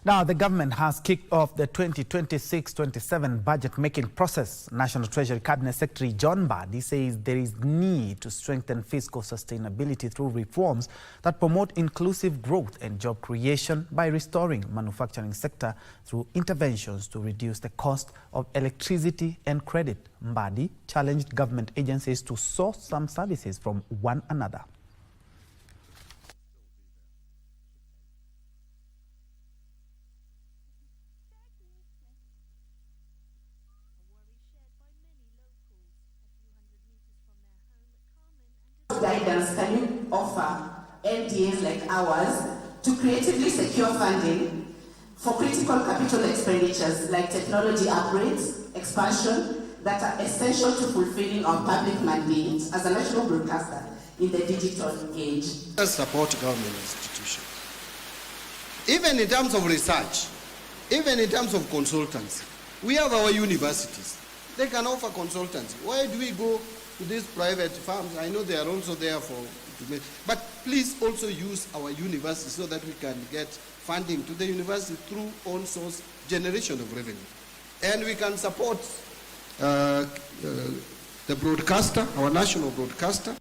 Now, the government has kicked off the 2026-27 budget-making process. National Treasury Cabinet Secretary John Mbadi says there is need to strengthen fiscal sustainability through reforms that promote inclusive growth and job creation by restoring manufacturing sector through interventions to reduce the cost of electricity and credit. Mbadi challenged government agencies to source some services from one another. Guidance can you offer LDAs like ours to creatively secure funding for critical capital expenditures like technology upgrades, expansion that are essential to fulfilling our public mandates as a national broadcaster in the digital age? Support government institutions. Even in terms of research, even in terms of consultancy, we have our universities. They can offer consultancy. Why do we go to these private firms? I know they are also there but please also use our university so that we can get funding to the university through own source generation of revenue. And we can support the broadcaster, our national broadcaster.